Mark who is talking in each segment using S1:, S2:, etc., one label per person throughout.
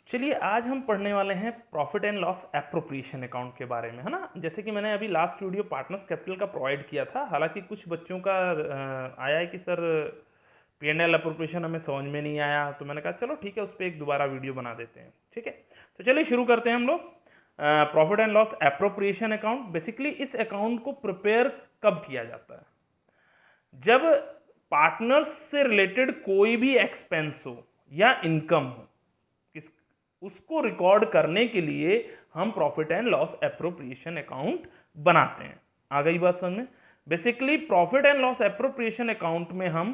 S1: चलिए आज हम पढ़ने वाले हैं profit and loss appropriation account के बारे में, है ना। जैसे कि मैंने अभी लास्ट वीडियो पार्टनर्स कैपिटल का प्रोवाइड किया था। हालांकि कुछ बच्चों का आया है कि sir P and L appropriation हमें समझ में नहीं आया, तो मैंने कहा चलो ठीक है, उस पर एक दोबारा वीडियो बना देते हैं। ठीक है, तो चलिए शुरू करते हैं हम लोग। Profit and loss appropriation account, basically इस अकाउंट को प्रिपेयर कब किया जाता है? जब पार्टनर्स से रिलेटेड कोई भी एक्सपेंस हो या इनकम हो, किस उसको रिकॉर्ड करने के लिए हम profit and loss appropriation account बनाते हैं। आ गई बात समझ में? Basically profit and loss appropriation account में हम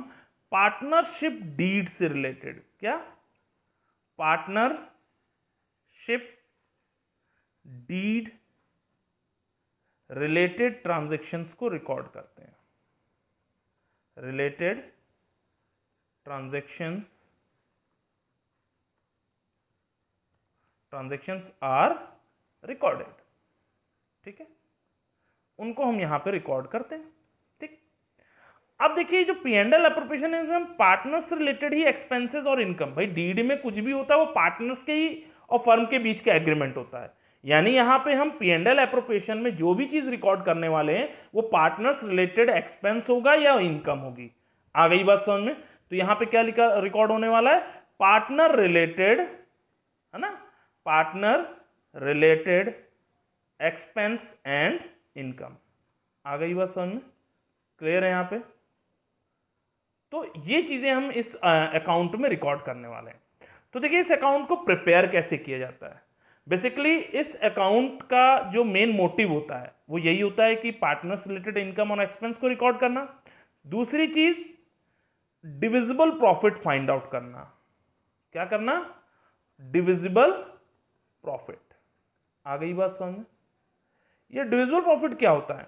S1: पार्टनरशिप डीड से रिलेटेड, क्या पार्टनरशिप डीड रिलेटेड ट्रांजैक्शंस को रिकॉर्ड करते हैं। Related transactions are recorded. ठीक है, उनको हम यहां पे रिकॉर्ड करते हैं। ठीक, अब देखिए जो पी एंड एल एप्रोप्रिएशन है, हम पार्टनर्स से रिलेटेड ही एक्सपेंसेस और इनकम, भाई डीड में कुछ भी होता है वो पार्टनर्स के ही और फर्म के बीच का एग्रीमेंट होता है। यानी यहां पे हम पी एंड एल एप्रोप्रिएशन में जो भी चीज रिकॉर्ड करने वाले हैं वो पार्टनर्स रिलेटेड एक्सपेंस होगा या इनकम होगी। आ गई बात समझ में? तो यहां पे क्या लिखा रिकॉर्ड होने वाला है? पार्टनर रिलेटेड, है ना, partner related expense and income. आ गई बात समझ में? क्लियर है यहां पे? तो ये चीजें हम इस अकाउंट में रिकॉर्ड करने वाले हैं। तो देखिए इस अकाउंट को प्रिपेयर कैसे किया जाता है। बेसिकली इस अकाउंट का जो मेन मोटिव होता है वो यही होता है कि पार्टनर्स रिलेटेड इनकम और एक्सपेंस को रिकॉर्ड करना। दूसरी चीज डिविजिबल प्रॉफिट फाइंड आउट करना। क्या करना? Divisible profit. आ गई बात समझ में? ये डिविजिबल प्रॉफिट क्या होता है?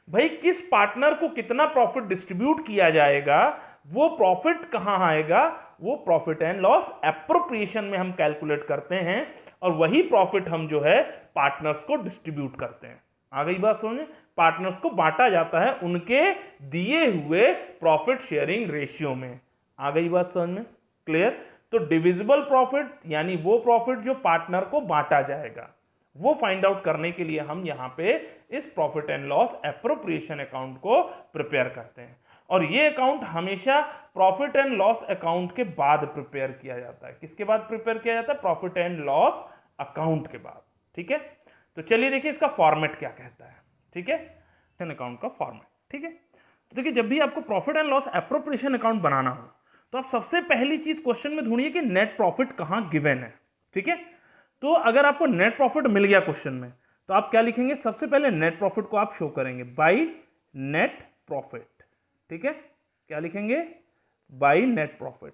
S1: भाई किस पार्टनर को कितना प्रॉफिट डिस्ट्रीब्यूट किया जाएगा, वो प्रॉफिट कहां आएगा, वो प्रॉफिट एंड लॉस एप्रोप्रिएशन में हम कैलकुलेट करते हैं और वही प्रॉफिट हम जो है पार्टनर्स को डिस्ट्रीब्यूट करते हैं। आ गई बात समझ में? पार्टनर्स को बांटा जाता है उनके दिए हुए प्रॉफिट शेयरिंग रेशियो में। आ गई बात समझ में? क्लियर? तो डिविजिबल प्रॉफिट यानी वो प्रॉफिट जो पार्टनर को बांटा जाएगा, वो फाइंड आउट करने के लिए हम यहां पे इस profit and loss appropriation account को प्रिपेयर करते हैं। और ये अकाउंट हमेशा प्रॉफिट एंड लॉस अकाउंट के बाद प्रिपेयर किया जाता है। किसके बाद प्रिपेयर किया जाता है? प्रॉफिट एंड लॉस अकाउंट के बाद। ठीक है, तो चलिए देखिए इसका फॉर्मेट क्या कहता है। ठीक है, अकाउंट का फॉर्मेट। ठीक है, तो देखिए जब भी आपको profit and loss appropriation account बनाना हो तो आप सबसे पहली चीज क्वेश्चन में ढूंढिए कि नेट प्रॉफिट कहां गिवन है। ठीक है, तो अगर आपको नेट प्रॉफिट मिल गया क्वेश्चन में तो आप क्या लिखेंगे? सबसे पहले नेट प्रॉफिट को आप शो करेंगे बाय नेट प्रॉफिट। ठीक है, क्या लिखेंगे? By net profit.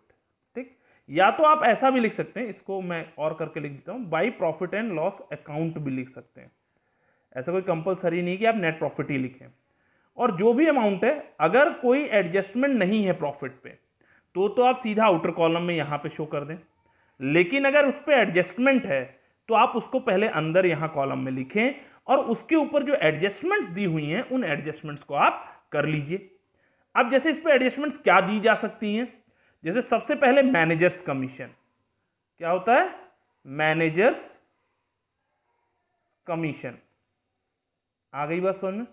S1: ठीक, या तो आप ऐसा भी लिख सकते हैं, इसको मैं और करके लिख देता हूं, by profit and loss account भी लिख सकते हैं। ऐसा कोई कंपलसरी नहीं कि आप नेट प्रॉफिट ही लिखें। और जो भी अमाउंट है, अगर कोई एडजस्टमेंट नहीं है प्रॉफिट पे तो आप सीधा आउटर कॉलम में यहां पे शो कर दें। लेकिन अगर उस पर एडजस्टमेंट है तो आप उसको पहले अंदर यहां कॉलम में लिखें और उसके ऊपर जो एडजस्टमेंट्स दी हुई हैं उन एडजस्टमेंट्स को आप कर लीजिए। अब जैसे इस पे एडजस्टमेंट्स क्या दी जा सकती हैं, जैसे सबसे पहले मैनेजर्स कमीशन। क्या होता है? Managers commission. आ गई बात समझ में?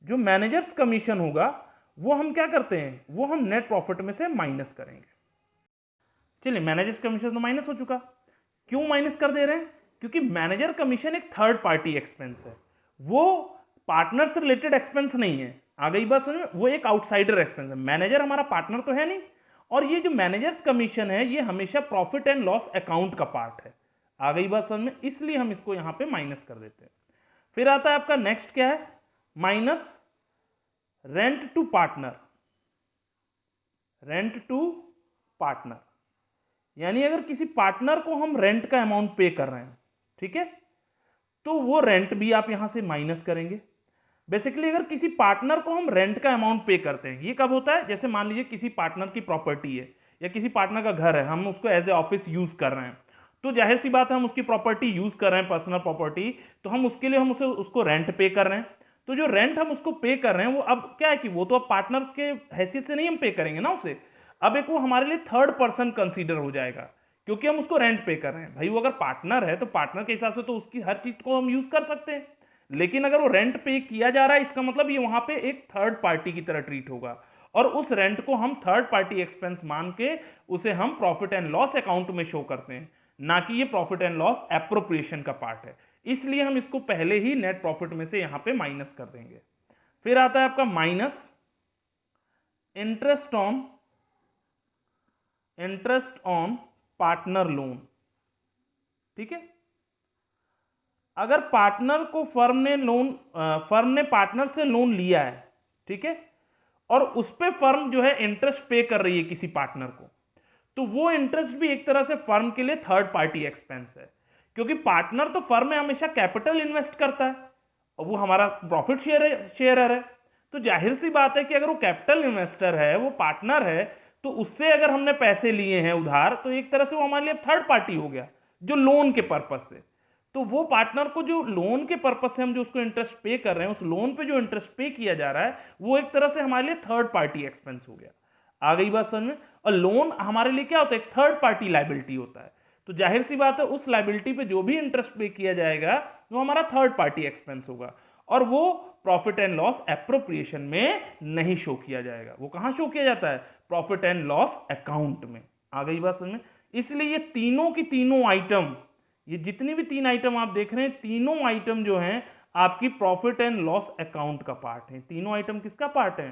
S1: जो मैनेजर्स कमीशन होगा वो हम क्या करते हैं? वो हम नेट प्रॉफिट में से माइनस करेंगे। चलिए मैनेजर्स कमीशन तो माइनस हो चुका। क्यों माइनस कर दे रहे हैं? क्योंकि मैनेजर कमीशन एक थर्ड पार्टी एक्सपेंस है, वो पार्टनर से रिलेटेड एक्सपेंस नहीं है। आ गई बात समझ में? वो एक आउटसाइडर एक्सपेंस है। मैनेजर हमारा पार्टनर तो है नहीं, और ये जो मैनेजर्स कमीशन है ये हमेशा प्रॉफिट एंड लॉस अकाउंट का पार्ट है। आ गई बात समझ में? इसलिए हम इसको यहां पे माइनस कर देते हैं। फिर आता है आपका नेक्स्ट क्या है? Minus rent to partner. Rent to partner यानी अगर किसी पार्टनर को हम रेंट का अमाउंट पे कर रहे हैं, ठीक है, तो वो रेंट भी आप यहां से माइनस करेंगे। बेसिकली अगर किसी पार्टनर को हम रेंट का अमाउंट पे करते हैं, ये कब होता है? जैसे मान लीजिए किसी पार्टनर की प्रॉपर्टी है या किसी पार्टनर का घर है, हम उसको एज ए ऑफिस यूज कर रहे हैं, तो जाहिर सी बात है हम उसकी प्रॉपर्टी यूज कर रहे हैं, पर्सनल प्रॉपर्टी, तो हम उसके लिए हम उसको रेंट पे कर रहे हैं। तो जो रेंट हम उसको पे कर रहे हैं वो अब क्या है कि वो तो अब पार्टनर के हैसियत से नहीं हम पे करेंगे ना उसे, अब एक वो हमारे लिए थर्ड पर्सन कंसीडर हो जाएगा क्योंकि हम उसको रेंट पे कर रहे हैं। भाई वो अगर पार्टनर है तो पार्टनर के हिसाब से तो उसकी हर चीज को हम यूज कर सकते हैं, लेकिन अगर वो रेंट पे किया जा रहा है इसका मतलब ये वहां पे एक थर्ड पार्टी की तरह ट्रीट होगा, और उस रेंट को हम थर्ड पार्टी एक्सपेंस मान के उसे हम प्रॉफिट एंड लॉस अकाउंट में शो करते हैं, ना कि ये प्रॉफिट एंड लॉस एप्रोप्रिएशन का पार्ट है। इसलिए हम इसको पहले ही नेट प्रॉफिट में से यहां पे माइनस कर देंगे। फिर आता है आपका minus interest on partner loan. ठीक है, अगर पार्टनर को फर्म ने पार्टनर से लोन लिया है, ठीक है, और उस पे फर्म जो है इंटरेस्ट पे कर रही है किसी पार्टनर को, तो वो इंटरेस्ट भी एक तरह से फर्म के लिए थर्ड पार्टी एक्सपेंस है, क्योंकि पार्टनर तो फर्म में हमेशा कैपिटल इन्वेस्ट करता है और वो हमारा प्रॉफिट शेयरर है। तो जाहिर सी बात है कि अगर वो कैपिटल इन्वेस्टर है, वो पार्टनर है, तो उससे अगर हमने पैसे लिए हैं उधार, तो एक तरह से वो हमारे लिए थर्ड पार्टी हो गया जो लोन के पर्पज से। तो वो पार्टनर को जो लोन के पर्पज से हम जो उसको इंटरेस्ट पे कर रहे हैं, उस लोन पे जो इंटरेस्ट पे किया जा रहा है, वो एक तरह से हमारे लिए थर्ड पार्टी एक्सपेंस हो गया। आ गई बात समझ में? और लोन हमारे लिए क्या होता है? एक थर्ड पार्टी लायबिलिटी होता है। तो जाहिर सी बात है उस लायबिलिटी पे जो भी इंटरेस्ट पे किया जाएगा वो हमारा थर्ड पार्टी एक्सपेंस होगा, और वो प्रॉफिट एंड लॉस एप्रोप्रिएशन में नहीं शो किया जाएगा। वो कहां शो किया जाता है? प्रॉफिट एंड लॉस अकाउंट में। आ गई बात समझ में? इसलिए ये तीनों की तीनों आइटम, ये जितनी भी तीन आइटम आप देख रहे हैं, तीनों आइटम जो हैं आपकी प्रॉफिट एंड लॉस अकाउंट का पार्ट है। तीनों आइटम किसका पार्ट है?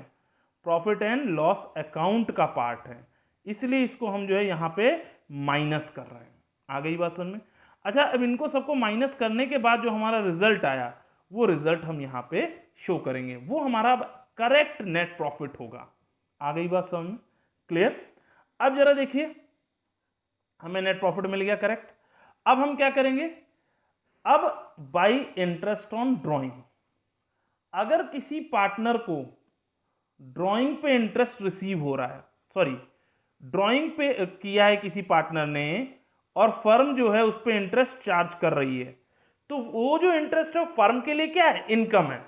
S1: प्रॉफिट एंड लॉस अकाउंट का पार्ट है। इसलिए इसको हम जो है यहां पे माइनस कर रहे हैं। आ गई बात समझ में? अच्छा, अब इनको सबको माइनस करने के बाद जो हमारा रिजल्ट आया, वो रिजल्ट हम यहां पे शो करेंगे, वो हमारा करेक्ट नेट प्रॉफिट होगा। आ गई बात समझ में? क्लियर? अब जरा देखिए, हमें नेट प्रॉफिट मिल गया करेक्ट। अब हम क्या करेंगे? अब बाई इंटरेस्ट ऑन ड्रॉइंग, अगर किसी पार्टनर को ड्रॉइंग पे इंटरेस्ट रिसीव हो रहा है, सॉरी ड्रॉइंग पे किया है किसी पार्टनर ने, और फर्म जो है उस पे इंटरेस्ट चार्ज कर रही है, तो वो जो इंटरेस्ट है फर्म के लिए क्या है? इनकम है।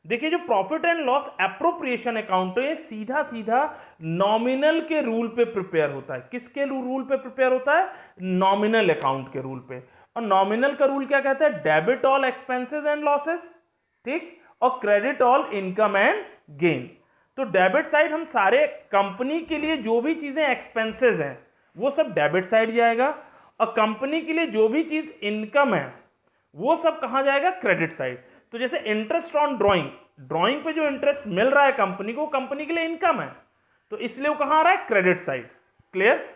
S1: देखिए, जो profit and loss appropriation account है, सीधा सीधा नॉमिनल के रूल पे प्रिपेयर होता है। किसके रूल पे प्रिपेयर होता है? नॉमिनल अकाउंट के रूल पे। और नॉमिनल का रूल क्या कहता है? Debit all expenses and losses, ठीक, और credit all income and gain. तो डेबिट साइड हम सारे कंपनी के लिए जो भी चीजें एक्सपेंसेस हैं वो सब डेबिट साइड जाएगा, और कंपनी के लिए जो भी चीज इनकम है वो सब कहां जाएगा? Credit side. तो जैसे इंटरेस्ट ऑन ड्रॉइंग, ड्रॉइंग पे जो इंटरेस्ट मिल रहा है कंपनी को, कंपनी के लिए इनकम है, तो इसलिए वो कहां आ रहा है? Credit side. क्लियर?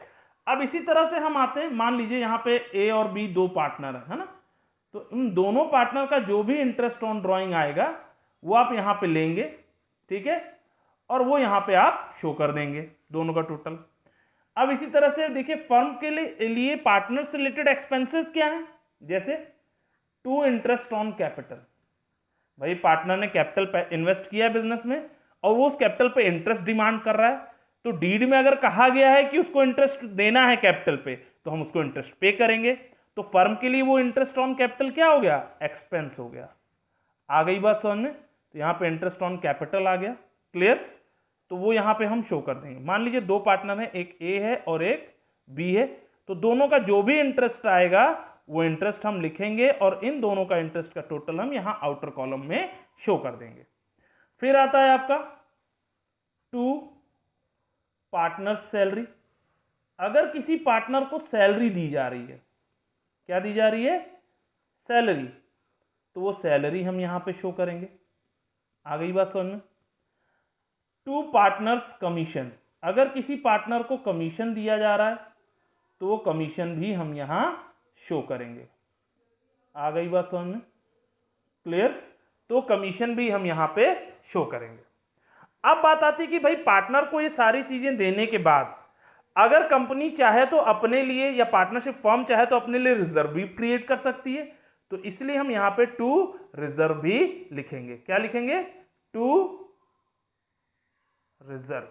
S1: अब इसी तरह से हम आते हैं, मान लीजिए यहां पे ए और बी दो पार्टनर है ना, तो इन दोनों पार्टनर का जो भी इंटरेस्ट ऑन ड्रॉइंग आएगा वो आप यहां पे लेंगे, ठीक है, और वो यहां पे आप शो कर देंगे दोनों का टोटल। अब इसी तरह से देखिए, फर्म के लिए पार्टनर से रिलेटेड एक्सपेंसेस क्या है? जैसे टू इंटरेस्ट ऑन कैपिटल, भाई पार्टनर ने कैपिटल इन्वेस्ट किया है बिजनेस में और वो उस कैपिटल पे इंटरेस्ट डिमांड कर रहा है, तो डीड में अगर कहा गया है कि उसको इंटरेस्ट देना है कैपिटल पे, तो हम उसको इंटरेस्ट पे करेंगे। तो फर्म के लिए वो इंटरेस्ट ऑन कैपिटल क्या हो गया? एक्सपेंस हो गया। आ गई बात समझ में? तो यहां पे इंटरेस्ट ऑन कैपिटल आ गया। क्लियर? तो वो यहां पे हम शो कर देंगे। मान लीजिए दो पार्टनर है, एक ए है और एक बी है, तो दोनों का जो भी इंटरेस्ट आएगा वो इंटरेस्ट हम लिखेंगे, और इन दोनों का इंटरेस्ट का टोटल हम यहां आउटर कॉलम में शो कर देंगे। फिर आता है आपका टू पार्टनर सैलरी। अगर किसी पार्टनर को सैलरी दी जा रही है, क्या दी जा रही है? सैलरी, तो वो सैलरी हम यहां पे शो करेंगे। आ गई बात समझ में? टू पार्टनर्स कमीशन, अगर किसी पार्टनर को कमीशन दिया जा रहा है तो वो कमीशन भी हम यहां शो करेंगे। आ गई बात समझ में? क्लियर? तो कमीशन भी हम यहां पे शो करेंगे। अब बात आती है कि भाई पार्टनर को ये सारी चीजें देने के बाद अगर कंपनी चाहे तो अपने लिए, या पार्टनरशिप फर्म चाहे तो अपने लिए रिजर्व भी क्रिएट कर सकती है, तो इसलिए हम यहां पे टू रिजर्व भी लिखेंगे। क्या लिखेंगे? To reserve.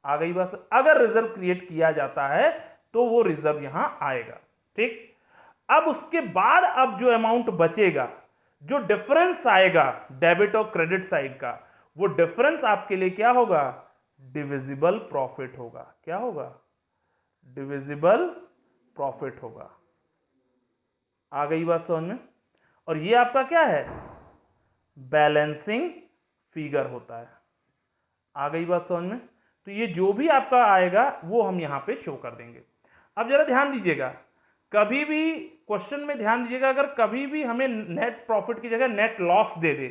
S1: आ गई बात? अगर रिजर्व क्रिएट किया जाता है तो वो रिजर्व यहां आएगा। ठीक, अब उसके बाद अब जो अमाउंट बचेगा, जो डिफरेंस आएगा डेबिट और क्रेडिट साइड का, वो डिफरेंस आपके लिए क्या होगा? डिविजिबल प्रॉफिट होगा। क्या होगा? डिविजिबल प्रॉफिट होगा। आ गई बात समझ में? और ये आपका क्या है? बैलेंसिंग फिगर होता है। आ गई बात समझ में? तो ये जो भी आपका आएगा वो हम यहां पे शो कर देंगे। अब जरा ध्यान दीजिएगा, कभी भी क्वेश्चन में ध्यान दीजिएगा, अगर कभी भी हमें नेट प्रॉफिट की जगह नेट लॉस दे दे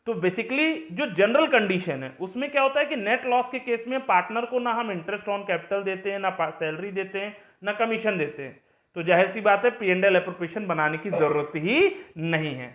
S1: तो बेसिकली जो जनरल कंडीशन है उसमें क्या होता है कि नेट लॉस के केस में पार्टनर को ना हम इंटरेस्ट ऑन कैपिटल देते हैं, ना सैलरी देते हैं, ना कमीशन देते हैं, तो जाहिर सी बात है P&L एप्रोप्रिएशन बनाने की जरूरत ही नहीं है।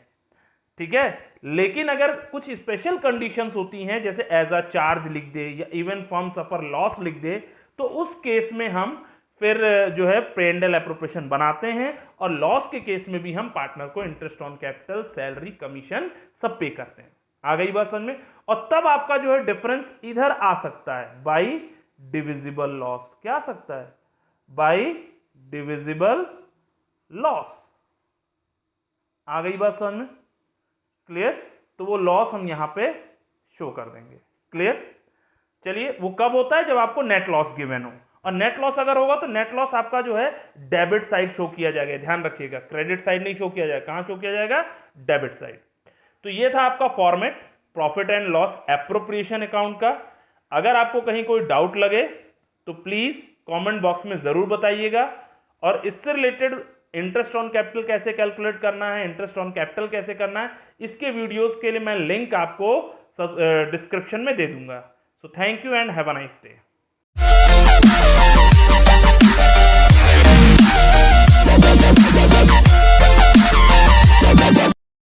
S1: ठीक है, लेकिन अगर कुछ स्पेशल कंडीशंस होती हैं, जैसे एज अ चार्ज लिख दे या इवन फर्म सफर लॉस लिख दे, तो उस केस में हम फिर जो है P&L एप्रोप्रिएशन बनाते हैं, और लॉस के केस में भी हम पार्टनर को interest on capital, salary, commission सब पे करते हैं। आ गई बात समझ में? और तब आपका जो है डिफरेंस इधर आ सकता है बाई डिविजिबल लॉस। क्या आ सकता है? By divisible loss. आ गई बात समझ में? क्लियर? तो वो लॉस हम यहां पे शो कर देंगे। क्लियर? चलिए, वो कब होता है? जब आपको नेट लॉस गिवन हो, और नेट लॉस अगर होगा तो नेट लॉस आपका जो है डेबिट साइड शो किया जाएगा। ध्यान रखिएगा, क्रेडिट साइड नहीं शो किया जाएगा। कहां शो किया जाएगा? Debit side. तो ये था आपका format profit and loss appropriation account का। अगर आपको कहीं कोई डाउट लगे तो प्लीज कमेंट बॉक्स में जरूर बताइएगा, और इससे रिलेटेड इंटरेस्ट ऑन कैपिटल कैसे कैलकुलेट करना है, इंटरेस्ट ऑन कैपिटल कैसे करना है, इसके वीडियोस के लिए मैं लिंक आपको डिस्क्रिप्शन में दे दूंगा। So thank you and have a nice day.